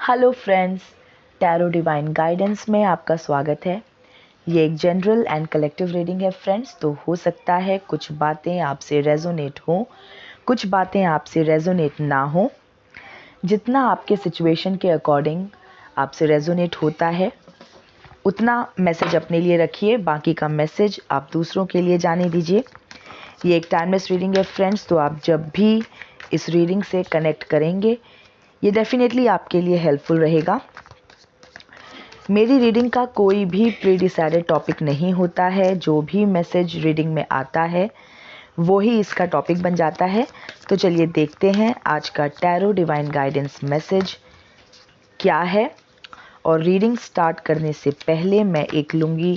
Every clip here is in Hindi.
Hello friends, tarot divine guidance में आपका स्वागत है। ये एक जनरल एंड कलेक्टिव रीडिंग है फ्रेंड्स। तो हो सकता है कुछ बातें आपसे रेजोनेट हो, कुछ बातें आपसे रेजोनेट ना हो। जितना आपके सिचुएशन के अकॉर्डिंग आपसे रेजोनेट होता है उतना मैसेज अपने लिए रखिए, बाकी का मैसेज आप दूसरों के लिए जाने दीजिए। ये एक टाइमलेस रीडिंग है फ्रेंड्स, तो आप जब भी इस रीडिंग से कनेक्ट करेंगे ये डेफिनेटली आपके लिए हेल्पफुल रहेगा। मेरी रीडिंग का कोई भी प्री डिसाइडेड टॉपिक नहीं होता है। जो भी मैसेज रीडिंग में आता है वो ही इसका टॉपिक बन जाता है। तो चलिए देखते हैं आज का टैरो डिवाइन गाइडेंस मैसेज क्या है। और रीडिंग स्टार्ट करने से पहले मैं एक लूँगी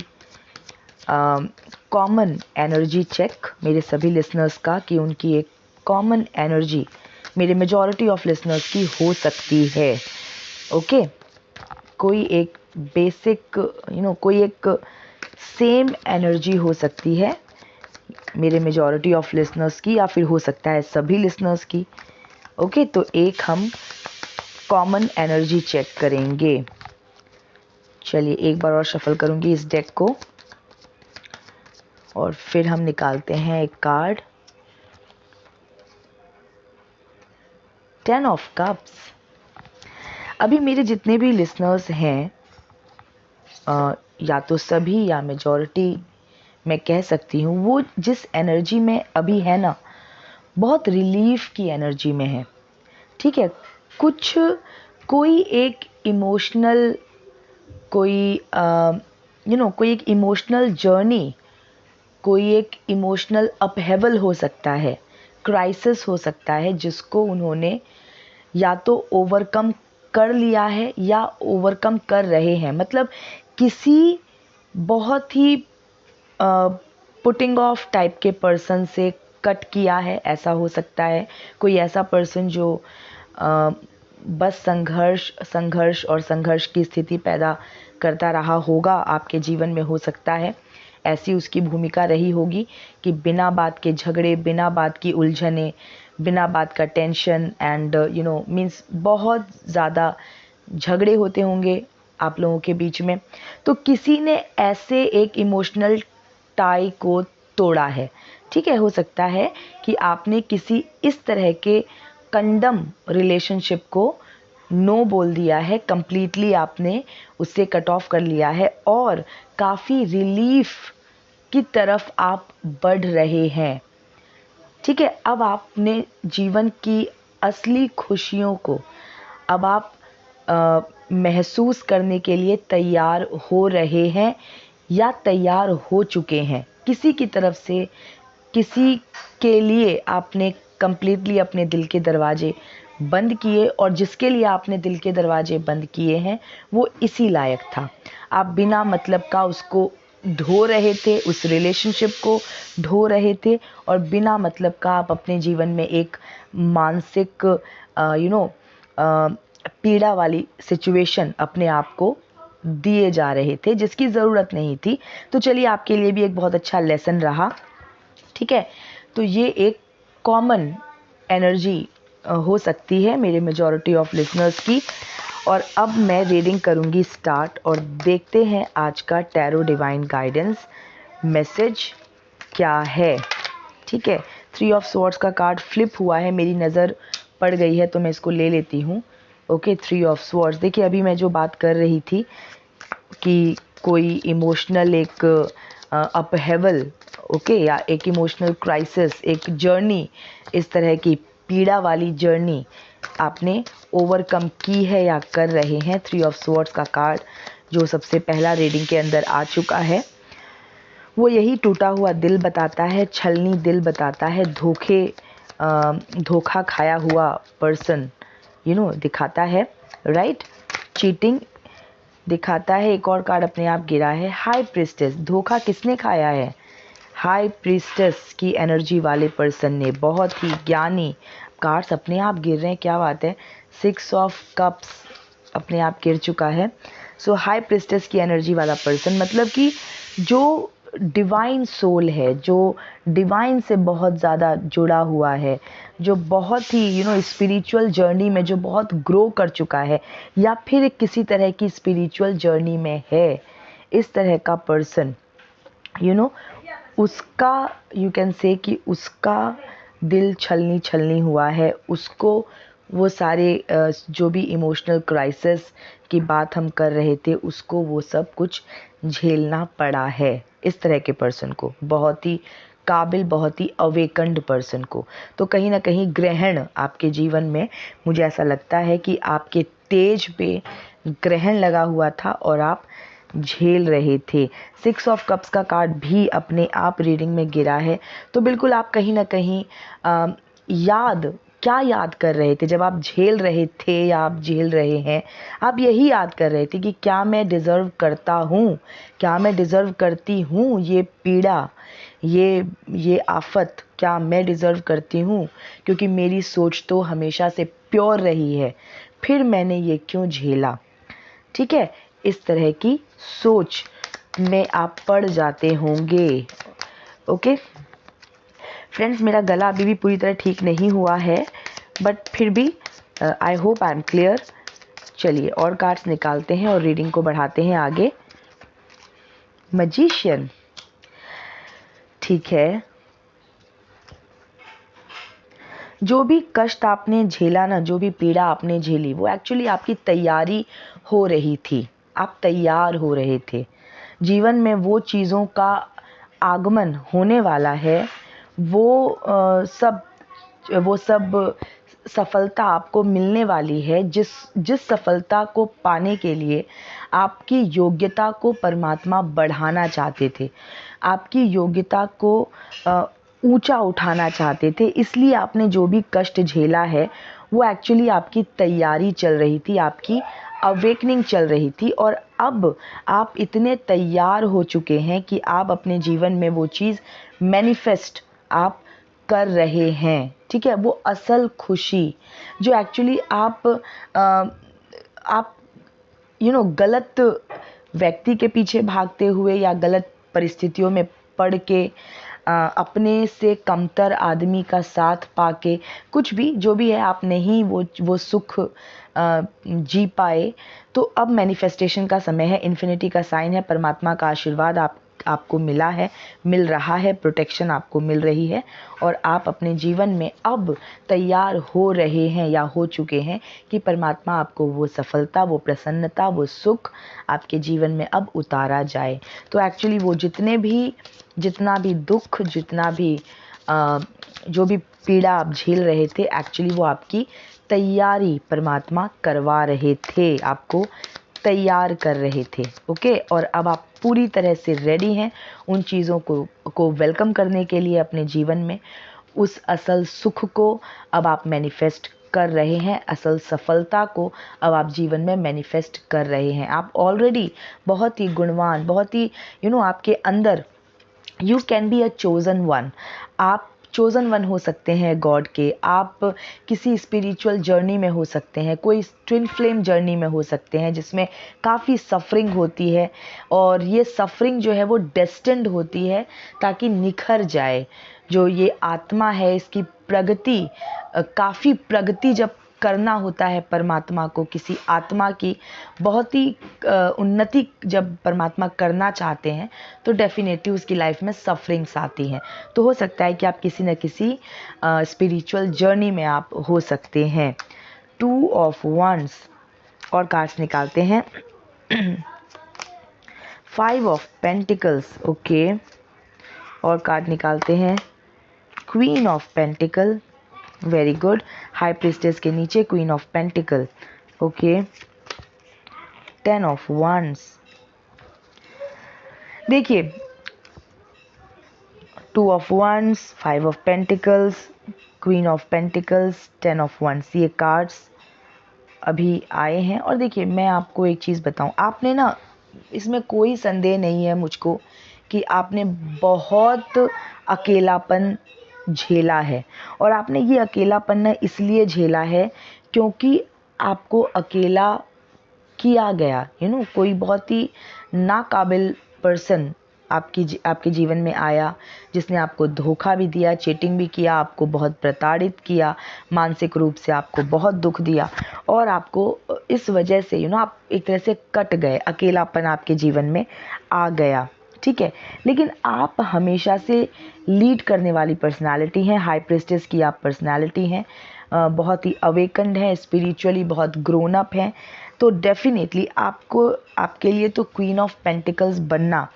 कॉमन एनर्जी चेक मेरे सभी लिसनर्स का, कि उनकी एक कॉमन एनर्जी मेरे मेजॉरिटी ऑफ लिसनर्स की हो सकती है। ओके, कोई एक बेसिक कोई एक सेम एनर्जी हो सकती है मेरे मेजॉरिटी ऑफ लिसनर्स की, या फिर हो सकता है सभी लिसनर्स की। ओके, तो एक हम कॉमन एनर्जी चेक करेंगे। चलिए एक बार और शफल करूंगी इस डेक को और फिर हम निकालते हैं एक कार्ड। 10 of cups. अभी मेरे जितने भी लिसनर्स हैं, या तो सभी या मेजॉरिटी मैं कह सकती हूँ, वो जिस एनर्जी में अभी है ना, बहुत रिलीफ की एनर्जी में है। ठीक है, कोई एक इमोशनल कोई एक इमोशनल जर्नी, कोई एक इमोशनल अपहेवल हो सकता है, क्राइसिस हो सकता है, जिसको उन्होंने या तो ओवरकम कर लिया है या ओवरकम कर रहे हैं। मतलब किसी बहुत ही पुटिंग ऑफ टाइप के पर्सन से कट किया है, ऐसा हो सकता है। कोई ऐसा पर्सन जो बस संघर्ष की स्थिति पैदा करता रहा होगा आपके जीवन में, हो सकता है ऐसी उसकी भूमिका रही होगी कि बिना बात के झगड़े, बिना बात की उलझने, बिना बात का टेंशन एंड मीन्स बहुत ज़्यादा झगड़े होते होंगे आप लोगों के बीच में। तो किसी ने ऐसे एक इमोशनल टाई को तोड़ा है। ठीक है, हो सकता है कि आपने किसी इस तरह के कंडम रिलेशनशिप को नो बोल दिया है, कंप्लीटली आपने उससे कट ऑफ कर लिया है और काफ़ी रिलीफ की तरफ आप बढ़ रहे हैं। ठीक है, अब आपने जीवन की असली खुशियों को अब आप महसूस करने के लिए तैयार हो रहे हैं या तैयार हो चुके हैं। किसी की तरफ से किसी के लिए आपने कंप्लीटली अपने दिल के दरवाजे बंद किए, और जिसके लिए आपने दिल के दरवाजे बंद किए हैं वो इसी लायक था। आप बिना मतलब का उसको ढो रहे थे, उस रिलेशनशिप को ढो रहे थे, और बिना मतलब का आप अपने जीवन में एक मानसिक पीड़ा वाली सिचुएशन अपने आप को दिए जा रहे थे जिसकी ज़रूरत नहीं थी। तो चलिए आपके लिए भी एक बहुत अच्छा लेसन रहा। ठीक है, तो ये एक कॉमन एनर्जी हो सकती है मेरे मेजॉरिटी ऑफ लिसनर्स की। और अब मैं रीडिंग करूंगी स्टार्ट, और देखते हैं आज का टैरो डिवाइन गाइडेंस मैसेज क्या है। ठीक है, 3 ऑफ स्वॉर्ड्स का कार्ड फ्लिप हुआ है, मेरी नज़र पड़ गई है तो मैं इसको ले लेती हूँ। Okay, 3 of swords. देखिए अभी मैं जो बात कर रही थी कि कोई इमोशनल एक अपहेवल, ओके, या एक इमोशनल क्राइसिस, एक जर्नी, इस तरह की पीड़ा वाली जर्नी आपने ओवरकम की है या कर रहे हैं। 3 ऑफ स्वॉर्ड्स का कार्ड जो सबसे पहला रीडिंग के अंदर आ चुका है वो यही टूटा हुआ दिल बताता है, छलनी दिल बताता है, धोखा खाया हुआ पर्सन दिखाता है, राइट, चीटिंग दिखाता है। एक और कार्ड अपने आप गिरा है, हाई प्रीस्टेस। धोखा किसने खाया है? हाई प्रीस्टेस की एनर्जी वाले पर्सन ने। बहुत ही ज्ञानी कार्ड्स अपने आप गिर रहे हैं, क्या बात है। 6 ऑफ कप्स अपने आप गिर चुका है। सो हाई प्रीस्टेस की एनर्जी वाला पर्सन, मतलब कि जो डिवाइन सोल है, जो डिवाइन से बहुत ज़्यादा जुड़ा हुआ है, जो बहुत ही स्पिरिचुअल जर्नी में जो बहुत ग्रो कर चुका है, या फिर किसी तरह की स्पिरिचुअल जर्नी में है, इस तरह का पर्सन उसका यू कैन से कि उसका दिल छलनी छलनी हुआ है, उसको वो सारे जो भी इमोशनल क्राइसिस की बात हम कर रहे थे, उसको वो सब कुछ झेलना पड़ा है। इस तरह के पर्सन को, बहुत ही काबिल, बहुत ही अवेकन्ड पर्सन को। तो कहीं ना कहीं ग्रहण आपके जीवन में, मुझे ऐसा लगता है कि आपके तेज पे ग्रहण लगा हुआ था और आप झेल रहे थे। 6 ऑफ कप्स का कार्ड भी अपने आप रीडिंग में गिरा है। तो बिल्कुल आप कहीं ना कहीं क्या याद कर रहे थे जब आप झेल रहे थे या आप झेल रहे हैं? आप यही याद कर रहे थे कि क्या मैं डिज़र्व करता हूँ, क्या मैं डिज़र्व करती हूँ ये पीड़ा, ये आफत, क्या मैं डिज़र्व करती हूँ? क्योंकि मेरी सोच तो हमेशा से प्योर रही है, फिर मैंने ये क्यों झेला? ठीक है, इस तरह की सोच में आप पड़ जाते होंगे। ओके फ्रेंड्स, मेरा गला अभी भी पूरी तरह ठीक नहीं हुआ है, बट फिर भी I hope I am clear. चलिए और कार्ड्स निकालते हैं और रीडिंग को बढ़ाते हैं आगे। मैजिशियन, ठीक है, जो भी कष्ट आपने झेला ना, जो भी पीड़ा आपने झेली, वो एक्चुअली आपकी तैयारी हो रही थी, आप तैयार हो रहे थे। जीवन में वो चीज़ों का आगमन होने वाला है, वो सब सफलता आपको मिलने वाली है, जिस सफलता को पाने के लिए आपकी योग्यता को परमात्मा बढ़ाना चाहते थे, आपकी योग्यता को ऊंचा उठाना चाहते थे। इसलिए आपने जो भी कष्ट झेला है, वो एक्चुअली आपकी तैयारी चल रही थी, आपकी अवेकनिंग चल रही थी। और अब आप इतने तैयार हो चुके हैं कि आप अपने जीवन में वो चीज़ मैनिफेस्ट आप कर रहे हैं। ठीक है, वो असल खुशी जो एक्चुअली आप गलत व्यक्ति के पीछे भागते हुए या गलत परिस्थितियों में पड़ के, अपने से कमतर आदमी का साथ पाके, कुछ भी जो भी है, आप नहीं वो सुख जी पाए। तो अब मैनिफेस्टेशन का समय है, इन्फिनिटी का साइन है, परमात्मा का आशीर्वाद आपको मिला है, मिल रहा है, प्रोटेक्शन आपको मिल रही है, और आप अपने जीवन में अब तैयार हो रहे हैं या हो चुके हैं कि परमात्मा आपको वो सफलता, वो प्रसन्नता, वो सुख आपके जीवन में अब उतारा जाए। तो एक्चुअली वो जितना भी दुख, जितना भी जो भी पीड़ा आप झेल रहे थे, एक्चुअली वो आपकी तैयारी परमात्मा करवा रहे थे, आपको तैयार कर रहे थे। ओके, और अब आप पूरी तरह से रेडी हैं उन चीज़ों को वेलकम करने के लिए अपने जीवन में। उस असल सुख को अब आप मैनिफेस्ट कर रहे हैं, असल सफलता को अब आप जीवन में मैनिफेस्ट कर रहे हैं। आप ऑलरेडी बहुत ही गुणवान, बहुत ही आपके अंदर you can be a chosen one. आप चोज़न वन हो सकते हैं गॉड के, आप किसी स्पिरिचुअल जर्नी में हो सकते हैं, कोई ट्विन फ्लेम जर्नी में हो सकते हैं जिसमें काफ़ी सफरिंग होती है, और ये सफरिंग जो है वो डेस्टिन्ड होती है ताकि निखर जाए। जो ये आत्मा है, इसकी प्रगति, काफ़ी प्रगति जब करना होता है परमात्मा को, किसी आत्मा की बहुत ही उन्नति जब परमात्मा करना चाहते हैं, तो डेफिनेटली उसकी लाइफ में सफरिंग्स आती हैं। तो हो सकता है कि आप किसी न किसी स्पिरिचुअल जर्नी में आप हो सकते हैं। 2 ऑफ वंड्स और कार्ड्स निकालते हैं। 5 ऑफ पेंटिकल्स, ओके, और कार्ड निकालते हैं queen of pentacle, very good. High priestess के नीचे queen of pentacle, okay. 10 of wands, देखिए 2 of wands, 5 of pentacles, queen of pentacles, 10 of wands, ये कार्ड्स अभी आए हैं। और देखिए मैं आपको एक चीज़ बताऊं, आपने ना, इसमें कोई संदेह नहीं है मुझको कि आपने बहुत अकेलापन झेला है, और आपने ये अकेलापन ना इसलिए झेला है क्योंकि आपको अकेला किया गया, कोई बहुत ही नाकाबिल पर्सन आपके जीवन में आया, जिसने आपको धोखा भी दिया, चीटिंग भी किया, आपको बहुत प्रताड़ित किया, मानसिक रूप से आपको बहुत दुख दिया, और आपको इस वजह से आप एक तरह से कट गए, अकेलापन आपके जीवन में आ गया, ठीक है। लेकिन आप हमेशा से लीड करने वाली पर्सनालिटी हैं, हाई प्रीस्टेस की आप पर्सनालिटी हैं, बहुत ही अवेकन्ड है, स्पिरिचुअली बहुत ग्रोन अप हैं, तो डेफिनेटली आपके लिए तो क्वीन ऑफ पेंटिकल्स बनना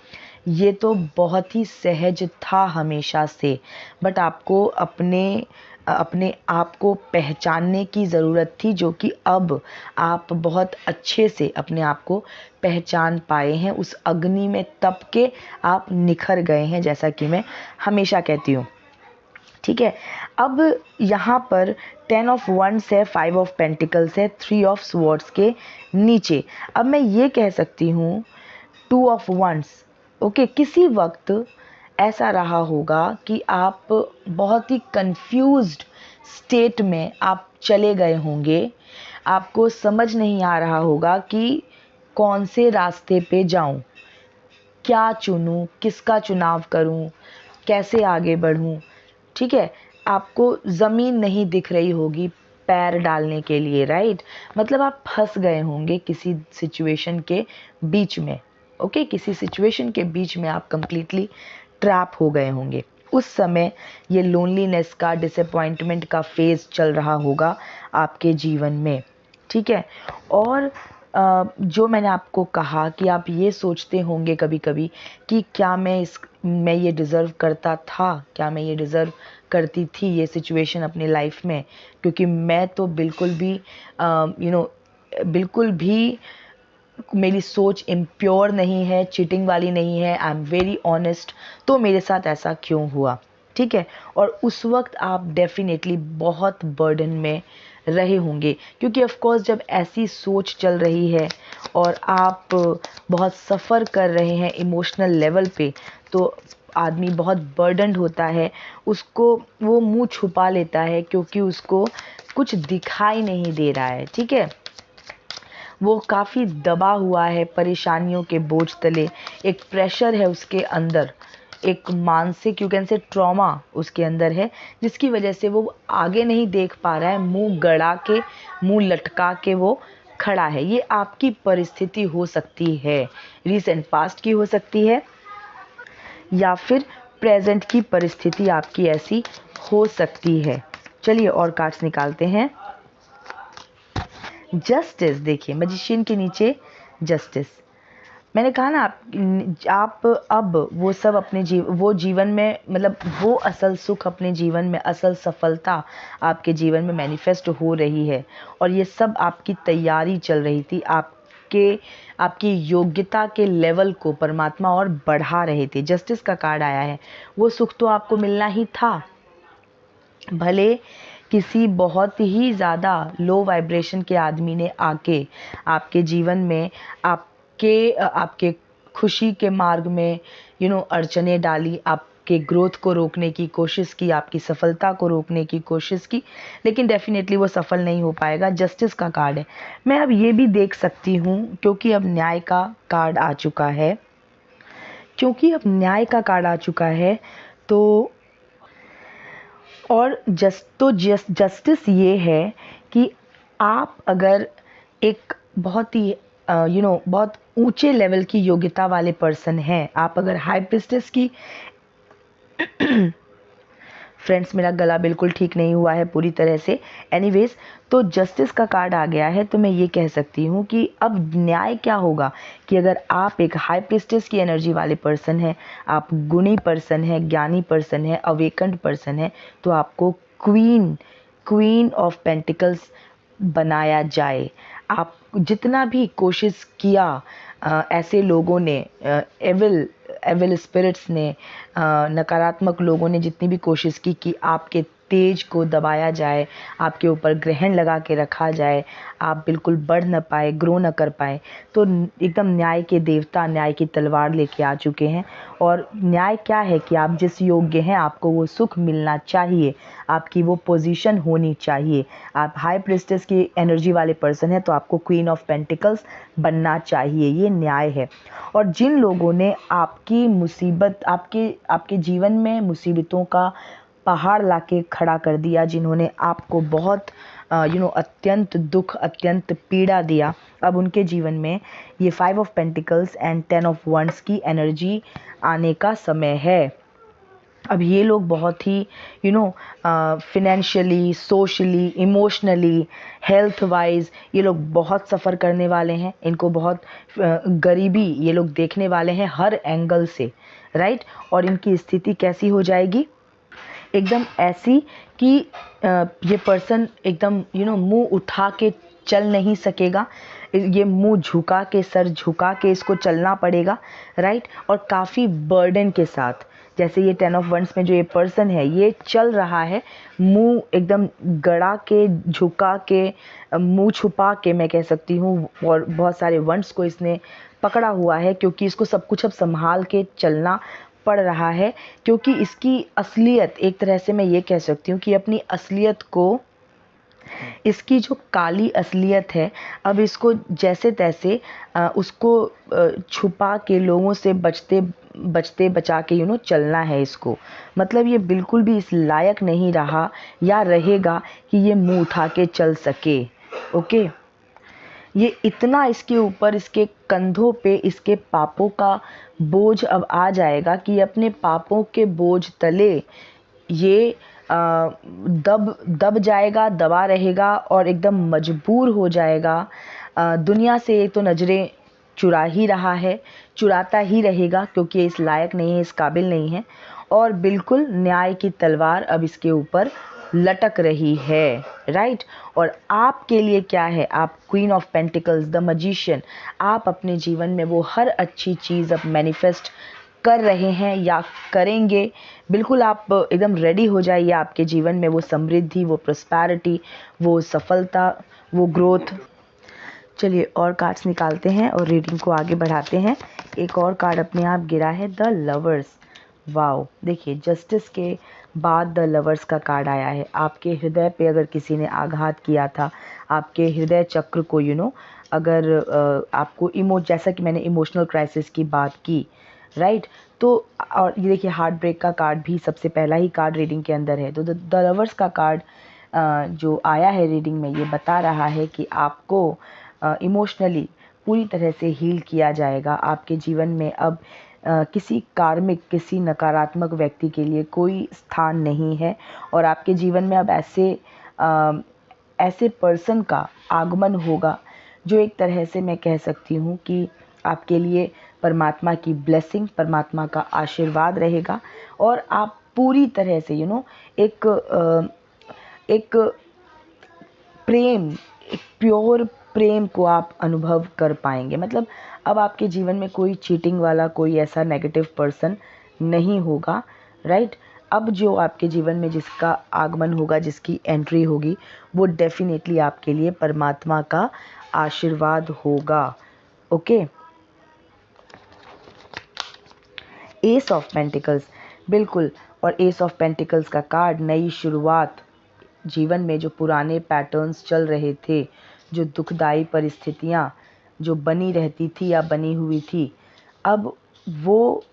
ये तो बहुत ही सहज था हमेशा से, बट आपको अपने आप को पहचानने की ज़रूरत थी, जो कि अब आप बहुत अच्छे से अपने आप को पहचान पाए हैं। उस अग्नि में तप के आप निखर गए हैं, जैसा कि मैं हमेशा कहती हूँ, ठीक है। अब यहाँ पर 10 ऑफ वंड्स है, 5 ऑफ पेंटिकल्स है, 3 ऑफ स्वॉर्ड्स के नीचे अब मैं ये कह सकती हूँ 2 ऑफ वंड्स, ओके। किसी वक्त ऐसा रहा होगा कि आप बहुत ही कंफ्यूज्ड स्टेट में आप चले गए होंगे, आपको समझ नहीं आ रहा होगा कि कौन से रास्ते पे जाऊं, क्या चुनूं, किसका चुनाव करूं, कैसे आगे बढ़ूं, ठीक है। आपको ज़मीन नहीं दिख रही होगी पैर डालने के लिए, राइट। मतलब आप फंस गए होंगे किसी सिचुएशन के बीच में, ओके। किसी सिचुएशन के बीच में आप कंप्लीटली ट्रैप हो गए होंगे। उस समय ये लोनलीनेस का, डिसअपॉइंटमेंट का फेज़ चल रहा होगा आपके जीवन में, ठीक है। और जो मैंने आपको कहा कि आप ये सोचते होंगे कभी कभी कि क्या मैं ये डिज़र्व करता था, क्या मैं ये डिज़र्व करती थी ये सिचुएशन अपनी लाइफ में, क्योंकि मैं तो बिल्कुल भी बिल्कुल भी मेरी सोच इम्प्योर नहीं है, चीटिंग वाली नहीं है, आई एम वेरी ऑनेस्ट, तो मेरे साथ ऐसा क्यों हुआ, ठीक है। और उस वक्त आप डेफिनेटली बहुत बर्डन में रहे होंगे, क्योंकि ऑफ कोर्स जब ऐसी सोच चल रही है और आप बहुत सफ़र कर रहे हैं इमोशनल लेवल पे, तो आदमी बहुत बर्डनड होता है, उसको वो मुंह छुपा लेता है क्योंकि उसको कुछ दिखाई नहीं दे रहा है, ठीक है। वो काफ़ी दबा हुआ है परेशानियों के बोझ तले, एक प्रेशर है उसके अंदर, एक मानसिक यू कैन से ट्रॉमा उसके अंदर है, जिसकी वजह से वो आगे नहीं देख पा रहा है, मुंह गड़ा के, मुंह लटका के वो खड़ा है। ये आपकी परिस्थिति हो सकती है, रीसेंट पास्ट की हो सकती है, या फिर प्रेजेंट की परिस्थिति आपकी ऐसी हो सकती है। चलिए और कार्ड्स निकालते हैं। जस्टिस, देखिए मैजिशियन के नीचे जस्टिस। मैंने कहा ना आप अब वो सब अपने वो जीवन में, मतलब वो असल सुख अपने जीवन में, असल सफलता आपके जीवन में मैनिफेस्ट हो रही है, और ये सब आपकी तैयारी चल रही थी, आपकी योग्यता के लेवल को परमात्मा और बढ़ा रहे थे। जस्टिस का कार्ड आया है, वो सुख तो आपको मिलना ही था, भले किसी बहुत ही ज़्यादा लो वाइब्रेशन के आदमी ने आके आपके जीवन में आपके खुशी के मार्ग में अड़चने डाली, आपके ग्रोथ को रोकने की कोशिश की, आपकी सफलता को रोकने की कोशिश की, लेकिन डेफिनेटली वो सफल नहीं हो पाएगा। जस्टिस का कार्ड है। मैं अब ये भी देख सकती हूँ, क्योंकि अब न्याय का कार्ड आ चुका है, तो और जस्टिस ये है कि आप अगर एक बहुत ही बहुत ऊंचे लेवल की योग्यता वाले पर्सन हैं, आप अगर हाई प्रीस्टेस की फ्रेंड्स, मेरा गला बिल्कुल ठीक नहीं हुआ है पूरी तरह से, एनीवेज, तो जस्टिस का कार्ड आ गया है, तो मैं ये कह सकती हूँ कि अब न्याय क्या होगा कि अगर आप एक हाई प्रीस्टेस की एनर्जी वाले पर्सन हैं, आप गुणी पर्सन हैं, ज्ञानी पर्सन हैं, अवेकन्ड पर्सन हैं, तो आपको क्वीन ऑफ पेंटिकल्स बनाया जाए। आप जितना भी कोशिश किया, ऐसे लोगों ने, एविल स्पिरिट्स ने, नकारात्मक लोगों ने जितनी भी कोशिश की कि आपके तेज को दबाया जाए, आपके ऊपर ग्रहण लगा के रखा जाए, आप बिल्कुल बढ़ न पाए, ग्रो न कर पाए, तो एकदम न्याय के देवता न्याय की तलवार लेके आ चुके हैं। और न्याय क्या है कि आप जिस योग्य हैं आपको वो सुख मिलना चाहिए, आपकी वो पोजीशन होनी चाहिए। आप हाई प्रिस्टेस की एनर्जी वाले पर्सन हैं तो आपको क्वीन ऑफ पेंटिकल्स बनना चाहिए, ये न्याय है। और जिन लोगों ने आपकी मुसीबत आपके जीवन में मुसीबतों का पहाड़ लाके खड़ा कर दिया, जिन्होंने आपको बहुत अत्यंत दुख, अत्यंत पीड़ा दिया, अब उनके जीवन में ये 5 of pentacles and 10 of wands की एनर्जी आने का समय है। अब ये लोग बहुत ही financially, socially, emotionally, health wise ये लोग बहुत सफ़र करने वाले हैं। इनको बहुत गरीबी ये लोग देखने वाले हैं हर एंगल से, राइट। और इनकी स्थिति कैसी हो जाएगी, एकदम ऐसी कि ये पर्सन एकदम मुंह उठा के चल नहीं सकेगा, ये मुंह झुका के, सर झुका के इसको चलना पड़ेगा, राइट। और काफ़ी बर्डन के साथ, जैसे ये 10 ऑफ वंड्स में जो ये पर्सन है ये चल रहा है मुंह एकदम गड़ा के, झुका के, मुंह छुपा के मैं कह सकती हूँ, और बहुत सारे वंड्स को इसने पकड़ा हुआ है क्योंकि इसको सब कुछ अब संभाल के चलना पड़ रहा है। क्योंकि इसकी असलियत, एक तरह से मैं ये कह सकती हूँ कि अपनी असलियत को, इसकी जो काली असलियत है, अब इसको जैसे तैसे उसको छुपा के लोगों से बचते बचा के चलना है इसको। मतलब ये बिल्कुल भी इस लायक नहीं रहा या रहेगा कि ये मुंह उठा के चल सके, ओके। ये इतना इसके ऊपर, इसके कंधों पे इसके पापों का बोझ अब आ जाएगा कि अपने पापों के बोझ तले ये दब जाएगा, दबा रहेगा और एकदम मजबूर हो जाएगा। दुनिया से एक तो नज़रें चुरा ही रहा है, चुराता ही रहेगा क्योंकि इस लायक नहीं है, इस काबिल नहीं है। और बिल्कुल न्याय की तलवार अब इसके ऊपर लटक रही है, राइट। और आपके लिए क्या है, आप queen of pentacles, the magician, आप अपने जीवन में वो हर अच्छी चीज़ अब मैनिफेस्ट कर रहे हैं या करेंगे। बिल्कुल आप एकदम रेडी हो जाइए, आपके जीवन में वो समृद्धि, वो प्रॉस्पेरिटी, वो सफलता, वो ग्रोथ। चलिए और कार्ड्स निकालते हैं और रीडिंग को आगे बढ़ाते हैं। एक और कार्ड अपने आप गिरा है, द लवर्स। वाओ, देखिए जस्टिस के बाद द लवर्स का कार्ड आया है। आपके हृदय पे अगर किसी ने आघात किया था, आपके हृदय चक्र को अगर आपको जैसा कि मैंने इमोशनल क्राइसिस की बात की, राइट। तो और ये देखिए हार्ट ब्रेक का कार्ड भी सबसे पहला ही कार्ड रीडिंग के अंदर है। तो द लवर्स का कार्ड जो आया है रीडिंग में, ये बता रहा है कि आपको इमोशनली पूरी तरह से हील किया जाएगा। आपके जीवन में अब किसी कार्मिक, किसी नकारात्मक व्यक्ति के लिए कोई स्थान नहीं है। और आपके जीवन में अब ऐसे पर्सन का आगमन होगा जो एक तरह से मैं कह सकती हूँ कि आपके लिए परमात्मा की ब्लेसिंग, परमात्मा का आशीर्वाद रहेगा। और आप पूरी तरह से एक प्रेम, एक प्योर प्रेम को आप अनुभव कर पाएंगे। मतलब अब आपके जीवन में कोई चीटिंग वाला, कोई ऐसा नेगेटिव पर्सन नहीं होगा, राइट। अब जो आपके जीवन में जिसका आगमन होगा, जिसकी एंट्री होगी, वो डेफिनेटली आपके लिए परमात्मा का आशीर्वाद होगा, ओके। एस ऑफ पेंटिकल्स, बिल्कुल। और एस ऑफ पेंटिकल्स का कार्ड नई शुरुआत, जीवन में जो पुराने पैटर्न्स चल रहे थे, जो दुखदाई परिस्थितियाँ जो बनी रहती थी या बनी हुई थी, अब वो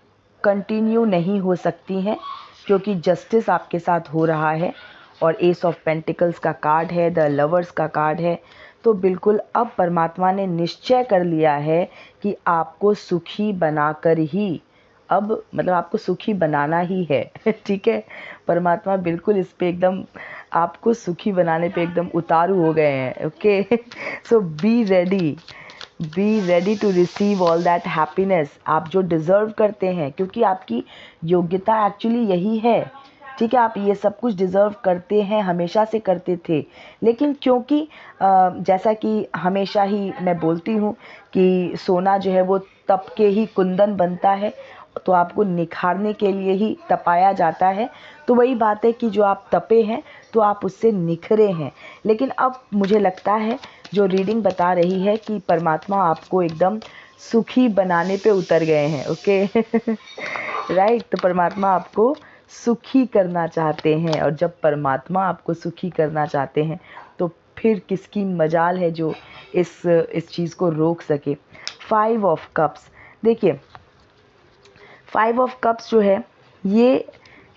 कंटिन्यू नहीं हो सकती हैं क्योंकि जस्टिस आपके साथ हो रहा है। और एस ऑफ पेंटिकल्स का कार्ड है, द लवर्स का कार्ड है। तो बिल्कुल अब परमात्मा ने निश्चय कर लिया है कि आपको सुखी बनाकर ही, अब मतलब आपको सुखी बनाना ही है ठीक है। परमात्मा बिल्कुल इस पे एकदम आपको सुखी बनाने पे एकदम उतारू हो गए हैं, okay. So be ready to receive all that happiness, आप जो डिज़र्व करते हैं, क्योंकि आपकी योग्यता एक्चुअली यही है, ठीक है। आप ये सब कुछ डिज़र्व करते हैं, हमेशा से करते थे। लेकिन क्योंकि जैसा कि हमेशा ही मैं बोलती हूँ कि सोना जो है वो तप के ही कुंदन बनता है, तो आपको निखारने के लिए ही तपाया जाता है। तो वही बात है कि जो आप तपे हैं तो आप उससे निखरे हैं। लेकिन अब मुझे लगता है जो रीडिंग बता रही है कि परमात्मा आपको एकदम सुखी बनाने पे उतर गए हैं। Okay right. तो परमात्मा आपको सुखी करना चाहते हैं, और जब परमात्मा आपको सुखी करना चाहते हैं तो फिर किसकी मजाल है जो इस चीज़ को रोक सके। 5 ऑफ कप्स, देखिए 5 ऑफ कप्स जो है ये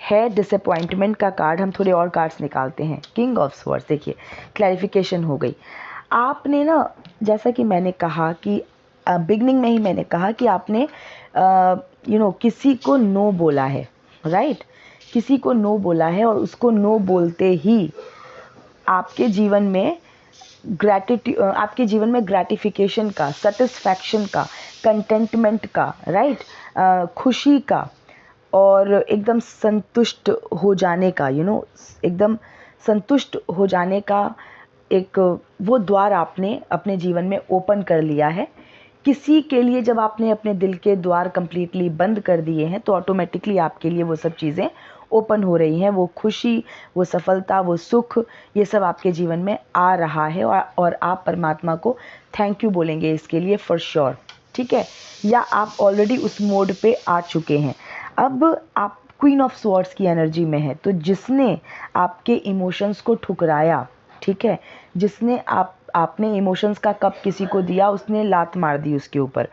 है डिसअपॉइंटमेंट का कार्ड। हम थोड़े और कार्ड्स निकालते हैं। किंग ऑफ स्वॉर्ड्स, देखिए क्लैरिफिकेशन हो गई। आपने ना, जैसा कि मैंने कहा कि बिगनिंग में ही मैंने कहा कि आपने किसी को नो बोला है, राइट। किसी को नो बोला है, और उसको नो बोलते ही आपके जीवन में आपके जीवन में ग्रेटिफिकेशन का, सेटिस्फैक्शन का, कंटेंटमेंट का, राइट, खुशी का और एकदम संतुष्ट हो जाने का, एकदम संतुष्ट हो जाने का एक वो द्वार आपने अपने जीवन में ओपन कर लिया है। किसी के लिए जब आपने अपने दिल के द्वार कंप्लीटली बंद कर दिए हैं तो ऑटोमेटिकली आपके लिए वो सब चीज़ें ओपन हो रही हैं। वो खुशी, वो सफलता, वो सुख, ये सब आपके जीवन में आ रहा है, और आप परमात्मा को थैंक यू बोलेंगे इसके लिए फॉर श्योर, ठीक है। या आप ऑलरेडी उस मोड पे आ चुके हैं। अब आप क्वीन ऑफ स्वॉर्ड्स की एनर्जी में है, तो जिसने आपके इमोशंस को ठुकराया, ठीक है, जिसने आपने इमोशंस का कप किसी को दिया, उसने लात मार दी उसके ऊपर।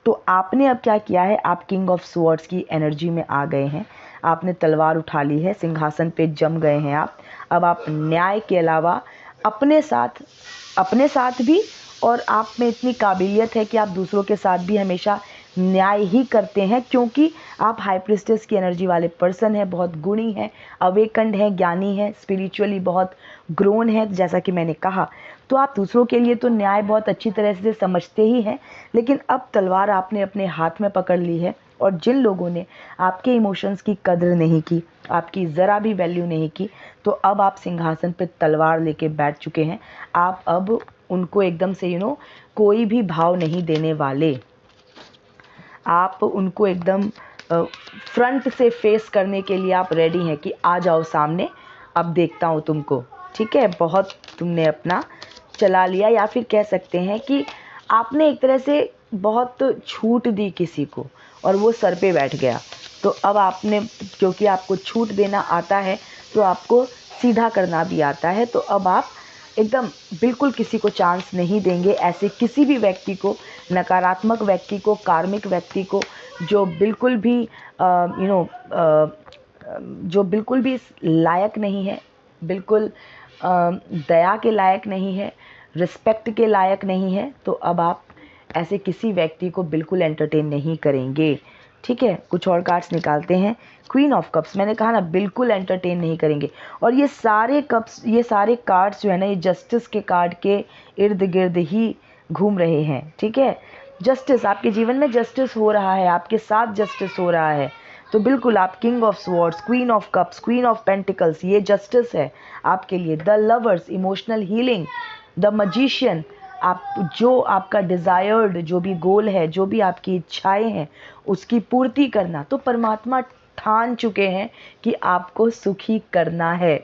तो आपने अब क्या किया है, आप किंग ऑफ स्वॉर्ड्स की एनर्जी में आ गए हैं। आपने तलवार उठा ली है, सिंहासन पे जम गए हैं आप। अब आप न्याय के अलावा अपने साथ भी, और आप में इतनी काबिलियत है कि आप दूसरों के साथ भी हमेशा न्याय ही करते हैं, क्योंकि आप हाई प्रिस्टेस की एनर्जी वाले पर्सन हैं, बहुत गुणी हैं, अवेकंड हैं, ज्ञानी हैं, स्पिरिचुअली बहुत ग्रोन है, जैसा कि मैंने कहा। तो आप दूसरों के लिए तो न्याय बहुत अच्छी तरह से समझते ही हैं, लेकिन अब तलवार आपने अपने हाथ में पकड़ ली है, और जिन लोगों ने आपके इमोशंस की कदर नहीं की, आपकी ज़रा भी वैल्यू नहीं की, तो अब आप सिंहासन पे तलवार लेके बैठ चुके हैं। आप अब उनको एकदम से कोई भी भाव नहीं देने वाले। आप उनको एकदम फ्रंट से फेस करने के लिए आप रेडी हैं कि आ जाओ सामने, अब देखता हूँ तुमको, ठीक है। बहुत तुमने अपना चला लिया, या फिर कह सकते हैं कि आपने एक तरह से बहुत छूट दी किसी को, और वो सर पे बैठ गया। तो अब आपने, क्योंकि आपको छूट देना आता है तो आपको सीधा करना भी आता है, तो अब आप एकदम बिल्कुल किसी को चांस नहीं देंगे। ऐसे किसी भी व्यक्ति को, नकारात्मक व्यक्ति को, कार्मिक व्यक्ति को, जो बिल्कुल भी जो बिल्कुल भी लायक नहीं है, बिल्कुल दया के लायक नहीं है, रिस्पेक्ट के लायक नहीं है, तो अब आप ऐसे किसी व्यक्ति को बिल्कुल एंटरटेन नहीं करेंगे, ठीक है। कुछ और कार्ड्स निकालते हैं। क्वीन ऑफ कप्स, मैंने कहा ना बिल्कुल एंटरटेन नहीं करेंगे। और ये सारे कप्स, ये सारे कार्ड्स जो है ना, ये जस्टिस के कार्ड के इर्द गिर्द ही घूम रहे हैं, ठीक है। जस्टिस, आपके जीवन में जस्टिस हो रहा है, आपके साथ जस्टिस हो रहा है। तो बिल्कुल आप king of swords, queen of cups, queen of pentacles, ये जस्टिस है आपके लिए। The lovers, emotional healing, the magician, आप जो आपका डिज़ायर्ड जो भी गोल है, जो भी आपकी इच्छाएं हैं, उसकी पूर्ति करना। तो परमात्मा ठान चुके हैं कि आपको सुखी करना है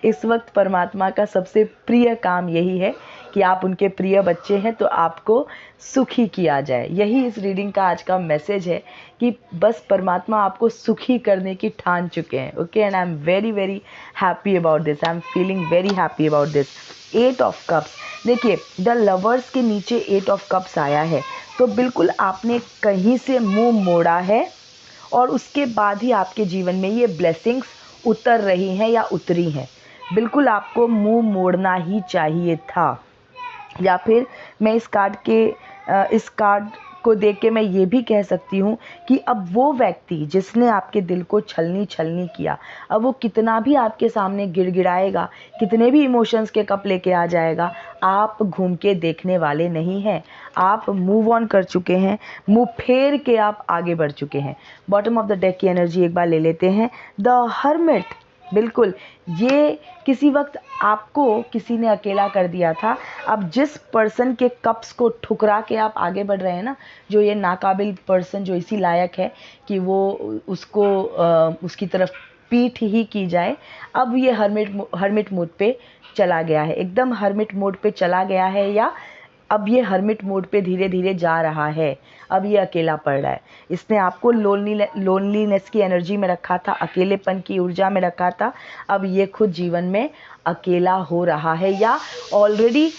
इस वक्त परमात्मा का सबसे प्रिय काम यही है कि आप उनके प्रिय बच्चे हैं, तो आपको सुखी किया जाए। यही इस रीडिंग का आज का मैसेज है कि बस परमात्मा आपको सुखी करने की ठान चुके हैं। Okay, and I am very very happy about this, I am feeling very happy about this. 8 of cups, देखिए द लवर्स के नीचे 8 ऑफ कप्स आया है, तो बिल्कुल आपने कहीं से मुंह मोड़ा है, और उसके बाद ही आपके जीवन में ये ब्लेसिंग्स उतर रही हैं या उतरी हैं। बिल्कुल आपको मुंह मोड़ना ही चाहिए था। या फिर मैं इस कार्ड को देख के मैं ये भी कह सकती हूँ कि अब वो व्यक्ति जिसने आपके दिल को छलनी किया, अब वो कितना भी आपके सामने गिड़गिड़ाएगा, कितने भी इमोशंस के कप लेके आ जाएगा, आप घूम के देखने वाले नहीं हैं। आप मूव ऑन कर चुके हैं, मुंह फेर के आप आगे बढ़ चुके हैं। बॉटम ऑफ द डेक की एनर्जी एक बार ले लेते हैं। द हर्मिट, बिल्कुल, ये किसी वक्त आपको किसी ने अकेला कर दिया था। अब जिस पर्सन के कप्स को ठुकरा के आप आगे बढ़ रहे हैं ना, जो ये नाकाबिल पर्सन जो इसी लायक है कि वो उसको उसकी तरफ पीठ ही की जाए, अब ये हर्मिट मोड पे चला गया है, एकदम हर्मिट मोड पे चला गया है, या अब ये हर्मिट मोड पे धीरे धीरे जा रहा है। अब ये अकेला पड़ रहा है। इसने आपको लोनलीनेस की एनर्जी में रखा था, अकेलेपन की ऊर्जा में रखा था। अब ये खुद जीवन में अकेला हो रहा है, या ऑलरेडी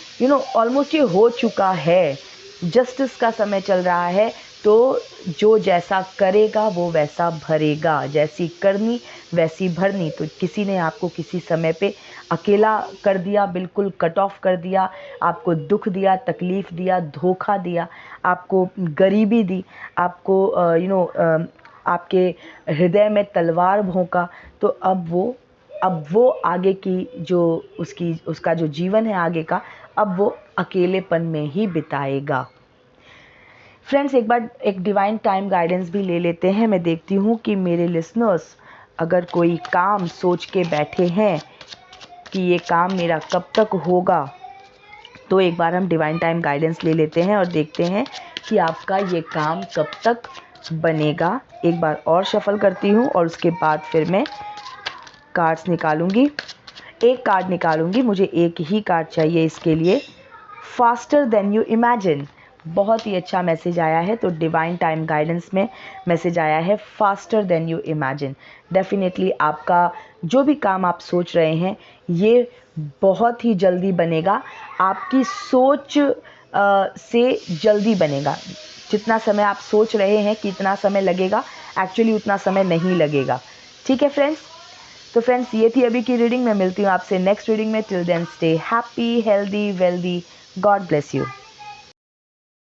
ऑलमोस्ट ये हो चुका है। जस्टिस का समय चल रहा है, तो जो जैसा करेगा वो वैसा भरेगा, जैसी करनी वैसी भरनी। तो किसी ने आपको किसी समय पे अकेला कर दिया, बिल्कुल कट ऑफ कर दिया, आपको दुख दिया, तकलीफ़ दिया, धोखा दिया, आपको गरीबी दी, आपको आपके हृदय में तलवार भोंका। तो अब वो आगे की जो उसका जो जीवन है आगे का, अब वो अकेलेपन में ही बिताएगा। फ्रेंड्स, एक बार एक डिवाइन टाइम गाइडेंस भी ले लेते हैं। मैं देखती हूँ कि मेरे लिसनर्स अगर कोई काम सोच के बैठे हैं कि ये काम मेरा कब तक होगा, तो एक बार हम डिवाइन टाइम गाइडेंस ले लेते हैं और देखते हैं कि आपका ये काम कब तक बनेगा। एक बार और शफल करती हूँ और उसके बाद फिर मैं कार्ड्स निकालूंगी। एक कार्ड निकालूंगी, मुझे एक ही कार्ड चाहिए इसके लिए। फास्टर देन यू इमेजिन, बहुत ही अच्छा मैसेज आया है। तो डिवाइन टाइम गाइडेंस में मैसेज आया है faster than you imagine. Definitely आपका जो भी काम आप सोच रहे हैं ये बहुत ही जल्दी बनेगा, आपकी सोच से जल्दी बनेगा। जितना समय आप सोच रहे हैं कि इतना समय लगेगा, एक्चुअली उतना समय नहीं लगेगा। ठीक है फ्रेंड्स? तो फ्रेंड्स, ये थी अभी की रीडिंग। मैं मिलती हूँ आपसे नेक्स्ट रीडिंग में। Till then stay happy, healthy, wealthy. God bless you.